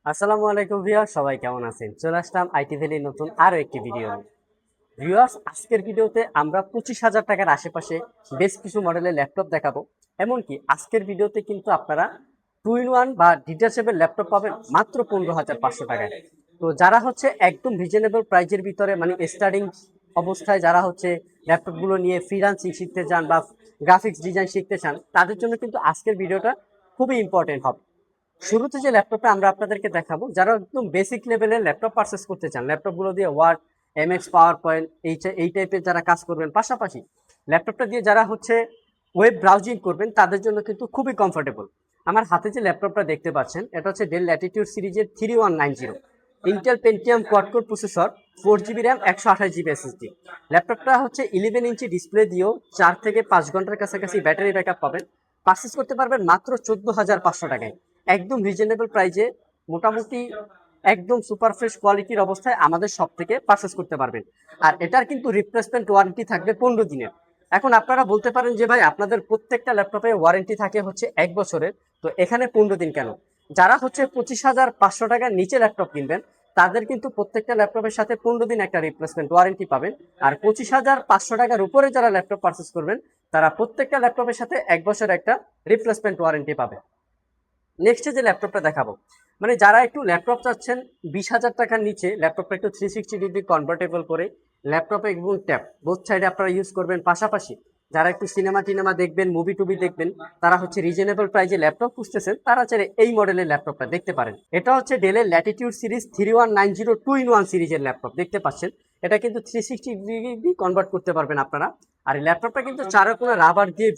আসসালামু আলাইকুম ভিউয়ার্স, সবাই কেমন আছেন? চলে আসলাম আইটি ভ্যালির নতুন আরো একটি ভিডিও নিয়ে। ভিউয়ার্স, আজকের ভিডিওতে আমরা 25,000 টাকার আশেপাশে বেশ কিছু মডেলের ল্যাপটপ দেখাবো। এমনকি আজকের ভিডিওতে কিন্তু আপনারা 2-in-1 বা ডিটাচেবল ল্যাপটপ পাবেন মাত্র 15,500 টাকায়। তো যারা হচ্ছে একদম রিজনেবল প্রাইজের ভিতরে মানে স্টার্টিং অবস্থায় যারা হচ্ছে ল্যাপটপগুলো নিয়ে ফ্রিল্যান্সিং শিখতে চান বা গ্রাফিক্স ডিজাইন শিখতে চান, তাদের জন্য কিন্তু আজকের ভিডিওটা খুবই ইম্পর্টেন্ট হবে। শুরুতে যে ল্যাপটপটা আমরা আপনাদেরকে দেখাবো, যারা একদম বেসিক লেভেলের ল্যাপটপ পারচেস করতে চান, ল্যাপটপগুলো দিয়ে ওয়ার্ড, এমএক্স পাওয়ার পয়েন্ট এই টাইপের যারা কাজ করবেন, পাশাপাশি ল্যাপটপটা দিয়ে যারা হচ্ছে ওয়েব ব্রাউজিং করবেন, তাদের জন্য কিন্তু খুবই কমফোর্টেবল। আমার হাতে যে ল্যাপটপটা দেখতে পাচ্ছেন, এটা হচ্ছে ডেল ল্যাটিটিউড সিরিজের 3190 Intel Pentium quad core processor, 4 GB RAM, 128 GB SSD. ল্যাপটপটা হচ্ছে 11 ইঞ্চি ডিসপ্লে দিয়েও 4 থেকে 5 ঘন্টার কাছাকাছি ব্যাটারি ব্যাকআপ পাবেন। পারচেস করতে পারবেন মাত্র 14,500 টাকায়, একদম রিজনেবল প্রাইজে। মোটামুটি একদম সুপার ফ্রেশ কোয়ালিটির অবস্থায় আমাদের সব থেকে পারচেস করতে পারবেন। আর এটার কিন্তু রিপ্লেসমেন্ট ওয়ারেন্টি থাকবে 15 দিনের। এখন আপনারা বলতে পারেন যে ভাই, আপনাদের প্রত্যেকটা ল্যাপটপে ওয়ারেন্টি থাকে হচ্ছে 1 বছরের, তো এখানে 15 দিন কেন? যারা হচ্ছে 25,500 টাকার নিচে ল্যাপটপ কিনবেন, তাদের কিন্তু প্রত্যেকটা ল্যাপটপের সাথে 15 দিন একটা রিপ্লেসমেন্ট ওয়ারেন্টি পাবেন। আর 25,500 টাকার উপরে যারা ল্যাপটপ পারচেস করবেন, তারা প্রত্যেকটা ল্যাপটপের সাথে 1 বছর একটা রিপ্লেসমেন্ট ওয়ারেন্টি পাবে। নেক্সটে যে ল্যাপটপটা দেখাবো, মানে যারা একটু ল্যাপটপ চাচ্ছেন 20,000 টাকার নিচে, ল্যাপটপটা একটু 360 ডিগ্রি কনভার্টেবল করে ল্যাপটপে এবং ট্যাব বোথ সাইডে আপনারা ইউজ করবেন। পাশাপাশি যারা একটু সিনেমা টিনেমা দেখবেন, মুভি টুবি দেখবেন, তারা হচ্ছে রিজনেবল প্রাইজে ল্যাপটপ খুঁজতেছেন, তারা চাইলে এই মডেলের ল্যাপটপটা দেখতে পারেন। এটা হচ্ছে ডেলের ল্যাটিটিউড সিরিজ 3190 2-in-1 সিরিজের ল্যাপটপ দেখতে পাচ্ছেন। এটা কিন্তু 360 ডিগ্রি কনভার্ট করতে পারবেন আপনারা। আর এই ল্যাপটপটা কিন্তু চারকোনা রাবার দিয়ে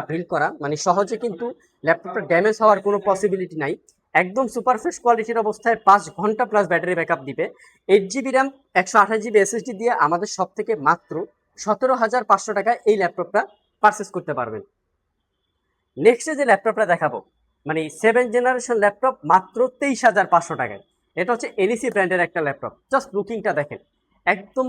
বিল্ড করা, মানে সহজে কিন্তু ল্যাপটপটা ড্যামেজ হওয়ার কোনো পসিবিলিটি নাই। একদম সুপার ফ্রেশ কোয়ালিটির অবস্থায় 5 ঘন্টা প্লাস ব্যাটারি ব্যাকআপ দিবে। 8 জিবি র্যাম, 128 জিবি এসএসডি দিয়ে আমাদের সব থেকে মাত্র 17,500 টাকায় এই ল্যাপটপটা পারচেস করতে পারবেন। নেক্সটে যে ল্যাপটপটা দেখাবো, মানে 7 জেনারেশন ল্যাপটপ মাত্র 23,500 টাকায়। এটা হচ্ছে এনইসি ব্র্যান্ডের একটা ল্যাপটপ। জাস্ট লুকিংটা দেখেন, একদম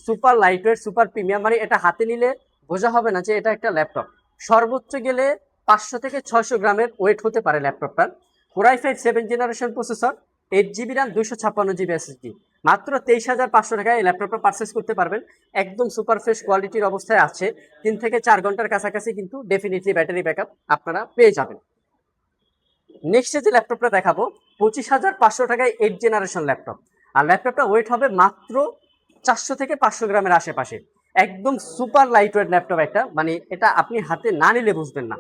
সুপার লাইটওয়েট, সুপার প্রিমিয়াম, মানে এটা হাতে নিলে বোঝা হবে না যে এটা একটা ল্যাপটপ। সর্বোচ্চ গেলে 500 থেকে 600 গ্রামের ওয়েট হতে পারে ল্যাপটপটার। Core i 5 7 generation processor, 8 GB RAM, 256 GB SSD. মাত্র 23,500 টাকায় এই ল্যাপটপটা পারচেস করতে পারবেন। একদম সুপার ফ্রেশ কোয়ালিটির অবস্থায় আছে। 3 থেকে 4 ঘন্টার কাছাকাছি কিন্তু ডেফিনেটলি ব্যাটারি ব্যাকআপ আপনারা পেয়ে যাবেন। নেক্সট যে ল্যাপটপটা দেখাবো, 25,500 টাকায় 8 জেনারেশন ল্যাপটপ। আর ল্যাপটপটা ওয়েট হবে মাত্র 400 থেকে 500 গ্রামের আশেপাশে। একদম সুপার লাইট ওয়েট ল্যাপটপ একটা, মানে এটা আপনি হাতে না নিলে বুঝবেন না।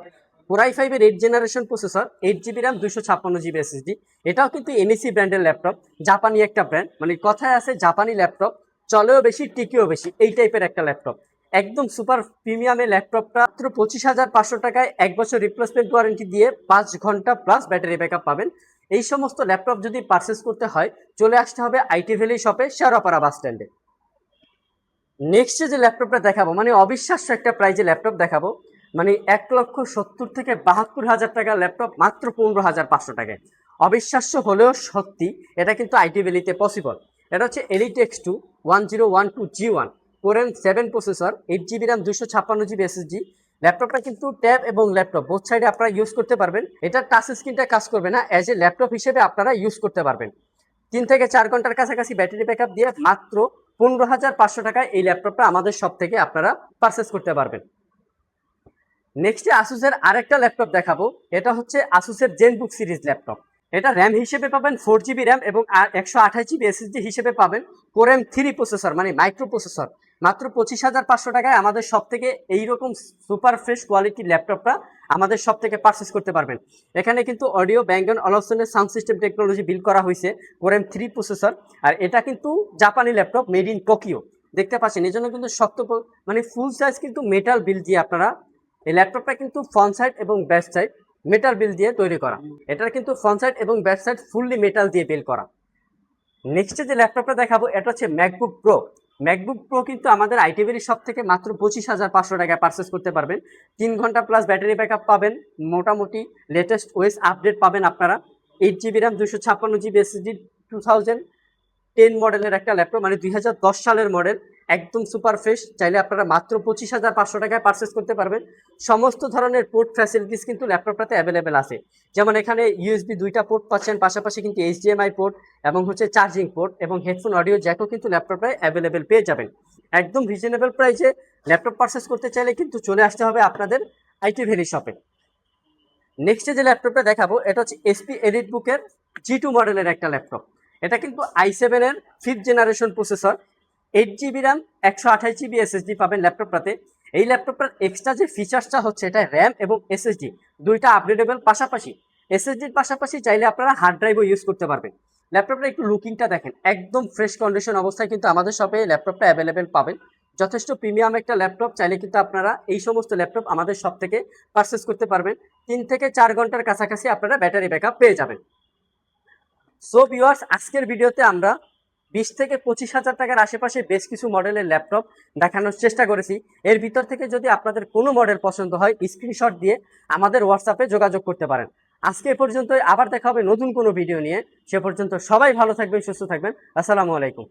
Core i 5 8 generation processor, 8 GB RAM, 256 GB SSD. এটাও কিন্তু এনইসি ব্র্যান্ডের ল্যাপটপ, জাপানি একটা ব্র্যান্ড, মানে কথায় আছে জাপানি ল্যাপটপ চলেও বেশি টিকেও বেশি, এই টাইপের একটা ল্যাপটপ। একদম সুপার প্রিমিয়ামের ল্যাপটপটা মাত্র 25,500 টাকায় 1 বছর রিপ্লেসমেন্ট ওয়ারেন্টি দিয়ে 5 ঘন্টা প্লাস ব্যাটারি ব্যাকআপ পাবেন। এই সমস্ত ল্যাপটপ যদি পারচেস করতে হয়, চলে আসতে হবে আইটি ভ্যালি শপে, শেয়ারপাড়া বাস স্ট্যান্ডে। নেক্সট যে ল্যাপটপটা দেখাবো, মানে অবিশ্বাস্য একটা প্রাইজে ল্যাপটপ দেখাবো, মানে 1,70,000 থেকে 72,000 টাকার ল্যাপটপ মাত্র 15,500 টাকায়। অবিশ্বাস্য হলেও সত্যি, এটা কিন্তু আইটি ভ্যালিতে পসিবল। এটা হচ্ছে এলিটেক্স 1012G1 কোরেন 7 processor, 8 GB RAM, 256 GB SSD. ল্যাপটপটা কিন্তু ট্যাব এবং ল্যাপটপ বোথ সাইডে আপনারা ইউজ করতে পারবেন। এটা টাচ স্ক্রিনটা কাজ করবে না, অ্যাজ এ ল্যাপটপ হিসেবে আপনারা ইউজ করতে পারবেন। 3 থেকে 4 ঘন্টার কাছাকাছি ব্যাটারি ব্যাকআপ দিয়ে মাত্র 15,500 টাকায় এই ল্যাপটপটা আমাদের সব থেকে আপনারা পারচেস করতে পারবেন। নেক্সটে আসুসের আরেকটা ল্যাপটপ দেখাবো। এটা হচ্ছে আসুসের জেনবুক সিরিজ ল্যাপটপ। এটা র্যাম হিসেবে পাবেন 4 জিবি র্যাম এবং 128 জিবি এসএসডি হিসেবে পাবেন কোরেন 3 প্রসেসর, মানে মাইক্রো প্রসেসর। মাত্র 25,500 টাকায় আমাদের সব থেকে এইরকম সুপার ফ্রেশ কোয়ালিটির ল্যাপটপটা আমাদের সব থেকে পারচেস করতে পারবেন। এখানে কিন্তু অডিও ব্যাঙ্গন অলসনের সাউন্ড সিস্টেম টেকনোলজি বিল্ড করা হয়েছে কোরেন 3 প্রসেসর। আর এটা কিন্তু জাপানি ল্যাপটপ, মেড ইন টোকিও দেখতে পাচ্ছেন। এই জন্য কিন্তু শক্ত, মানে ফুল সাইজ কিন্তু মেটাল বিল দিয়ে আপনারা, এই ল্যাপটপটা কিন্তু ফ্রন্ট সাইড এবং ব্যাক সাইড মেটাল বিল দিয়ে তৈরি করা। এটার কিন্তু ফ্রন্ট সাইড এবং ব্যাক সাইড ফুললি মেটাল দিয়ে বিল করা। নেক্সটে যে ল্যাপটপটা দেখাবো, এটা হচ্ছে ম্যাকবুক প্রো। ম্যাকবুক প্রো কিন্তু আমাদের আইটিভেরি সব থেকে মাত্র 25,500 টাকায় পারচেস করতে পারবেন। 3 ঘন্টা প্লাস ব্যাটারি ব্যাকআপ পাবেন, মোটামুটি লেটেস্ট ওয়েস আপডেট পাবেন আপনারা। 8 জিবি র্যাম, 256 জিবি এসএসডি, 2010 10 মডেলের একটা ল্যাপটপ, মানে 2010 সালের মডেল, একদম সুপার ফ্রেশ। চাইলে আপনারা মাত্র 25,500 টাকায় পারচেস করতে পারবেন। সমস্ত ধরনের পোর্ট ফ্যাসিলিটিস কিন্তু ল্যাপটপটাতে অ্যাভেলেবেল আছে। যেমন এখানে ইউএসবি 2টা পোর্ট পাচ্ছেন, পাশাপাশি কিন্তু এইচডিএমআই পোর্ট এবং হচ্ছে চার্জিং পোর্ট এবং হেডফোন অডিও জ্যাকও কিন্তু ল্যাপটপে অ্যাভেলেবেল পেয়ে যাবেন। একদম রিজনেবল প্রাইসে ল্যাপটপ পারচেস করতে চাইলে কিন্তু চলে আসতে হবে আপনাদের আইটি ভ্যালি শপে। নেক্সটে যে ল্যাপটপটা দেখাবো এটা হচ্ছে এসপি এলিট বুকের G2 মডেলের একটা ল্যাপটপ। এটা কিন্তু i7 এর 5th generation processor, 8 GB RAM, 128 GB SSD পাবেন ল্যাপটপটাতে। এই ল্যাপটপটার এক্সট্রা যে ফিচার্সটা হচ্ছে, এটা র্যাম এবং এসএসডি দুইটা আপগ্রেডেবল, পাশাপাশি এসএসডির পাশাপাশি চাইলে আপনারা হার্ড ড্রাইভও ইউজ করতে পারবেন। ল্যাপটপটা একটু লুকিংটা দেখেন, একদম ফ্রেশ কন্ডিশন অবস্থায় কিন্তু আমাদের শপে ল্যাপটপটা অ্যাভেলেবেল পাবেন। যথেষ্ট প্রিমিয়াম একটা ল্যাপটপ, চাইলে কিন্তু আপনারা এই সমস্ত ল্যাপটপ আমাদের শপ থেকে পারচেস করতে পারবেন। 3 থেকে 4 ঘন্টার কাছাকাছি আপনারা ব্যাটারি ব্যাকআপ পেয়ে যাবেন। সো ভিউয়ার্স, আজকের ভিডিওতে আমরা 20 থেকে 25,000 টাকার আশেপাশে বেশ কিছু মডেলের ল্যাপটপ দেখানোর চেষ্টা করেছি। এর ভিতর থেকে যদি আপনাদের কোনো মডেল পছন্দ হয়, স্ক্রিনশট দিয়ে আমাদের হোয়াটসঅ্যাপে যোগাযোগ করতে পারেন। আজকে এ পর্যন্তই, আবার দেখা হবে নতুন কোনো ভিডিও নিয়ে। সে পর্যন্ত সবাই ভালো থাকবেন, সুস্থ থাকবেন। আসসালামু আলাইকুম।